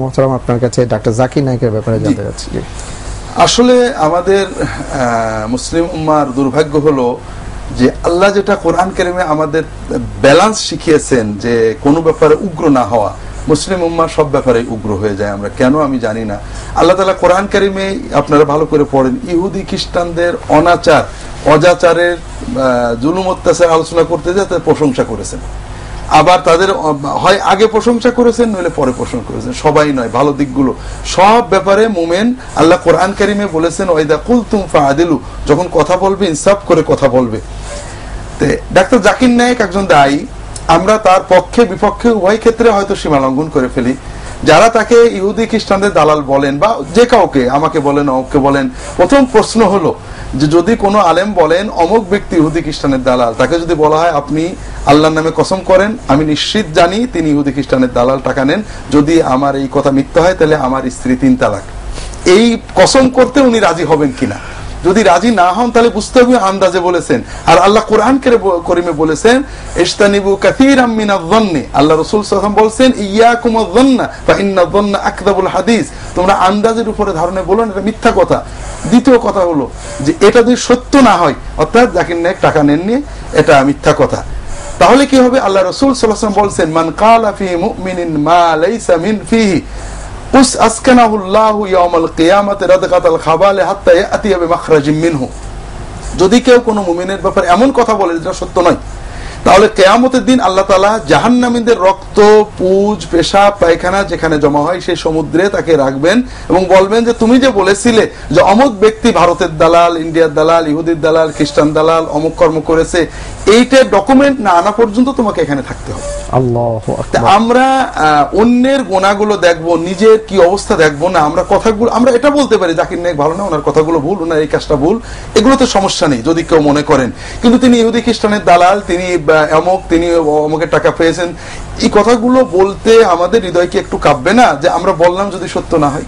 মোহতারাম আপনার কাছে ডাক্তার জাকির নায়েকের ব্যাপারে জানতে চাচ্ছি। আসলে আমাদের মুসলিম উম্মার দুর্ভাগ্য হলো যে আল্লাহ যেটা কোরআন কারিমে আমাদের ব্যালেন্স শিখিয়েছেন যে কোনো ব্যাপারে উগ্র না হওয়া, মুসলিম উম্মা সব ব্যাপারে উগ্র হয়ে যায়। আমরা কেন আমি জানি না। আল্লাহ তাআলা কোরআন কারিমে আপনারা ভালো করে পড়েন, ইহুদি খ্রিস্টানদের অনাচার অজাচারের জুলুম অত্যাচার আলোচনা করতে যেতে প্রশংসা করেছেন। আবার তাদের হয় আগে প্রশংসা করেছেন নইলে পরে প্রশংসা করেছেন, সবাই নয়, ভালো দিকগুলো সব ব্যাপারে মুমিন আল্লাহ কোরআন কারিমে বলেছেন ওয়াইদা কুলতুম ফাআদিলু, যখন কথা বলবে ইনসাফ করে কথা বলবে। ডাক্তার জাকির নায়েক একজন দায়ী, আমরা তার পক্ষে বিপক্ষে উভয় ক্ষেত্রে হয়তো সীমা লঙ্ঘন করে ফেলি। যারা তাকে ইহুদি খ্রিস্টানদের দালাল বলেন বা যে কাউকে, আমাকে বলেন অমুককে বলেন, প্রথম প্রশ্ন হলো যে যদি কোনো আলেম বলেন অমুক ব্যক্তি ইহুদি খ্রিস্টানের দালাল, তাকে যদি বলা হয় আপনি আল্লাহর নামে কসম করেন আমি নিশ্চিত জানি তিনি ইহুদি খ্রিস্টানের দালাল, টাকা নেন, যদি আমার এই কথা মিথ্যা হয় তাহলে আমার স্ত্রী 3 তালাক, এই কসম করতে উনি রাজি হবেন কিনা। যদি রাজি না হন তাহলে বুঝতে হবে আন্দাজে বলেছেন। আর আল্লাহ কোরআন কারিমে বলেছেন ইসতানিবু কাসীরাম মিনায-যন্নি, আল্লাহ রাসূল সাল্লাল্লাহু আলাইহি ওয়াসাল্লাম বলেছেন ইয়াকুমুয-যন্না ফা ইন্নায-যন্না আকযাবুল হাদিস, তোমরা আন্দাজের উপরে ধারণা বলো না, এটা মিথ্যা কথা। দ্বিতীয় কথা হলো যে এটা যদি সত্য না হয়, অর্থাৎ জাকির নায়েক টাকা নেননি, এটা মিথ্যা কথা, তাহলে কি হবে? আল্লাহ রাসূল সাল্লাল্লাহু আলাইহি ওয়াসাল্লাম বলেছেন মান ক্বালা ফি মুমিনিন মা লাইসা মিন ফিহি উস আসকানাহুল্লাহু ইয়াউমাল কিয়ামাতি রাদগাতাল খাবালে হাত্তা ইয়াতিয়া বিমাখরাজিম মিনহু, যদি কেউ কোনো মুমিনের ব্যাপারে এমন কথা বলে যেটা সত্য নয়, তাহলে কিয়ামতের দিন আল্লাহ তাআলা জাহান্নামীদের রক্ত, পুজ, পেশাব, পায়খানা যেখানে জমা হয় সেই সমুদ্রে তাকে রাখবেন এবং বলবেন যে তুমি যে বলেছিলে যে অমুক ব্যক্তি ভারতের দালাল, ইন্ডিয়ার দালাল, ইহুদির দালাল, খ্রিস্টান দালাল, অমুক কর্ম করেছে, এইটার ডকুমেন্ট না আনা পর্যন্ত তোমাকে এখানে থাকতে হবে। আল্লাহু আকবার। আমরা অন্যের গুনাহগুলো দেখবো, নিজের কি অবস্থা দেখবো না। আমরা কথাগুলো, আমরা এটা বলতে পারি জাকির নায়েক ভালো না, ওনার কথাগুলো ভুল, ওনার এই কাজটা ভুল, এগুলোতে সমস্যা নেই যদি কেউ মনে করেন, কিন্তু তিনি ইহুদি খ্রিস্টানের দালাল, তিনি অমুক, তিনি অমুকের টাকা পেয়েছেন, এই কথাগুলো বলতে আমাদের হৃদয় কি একটু কাঁপবে না যে আমরা বললাম যদি সত্য না হয়?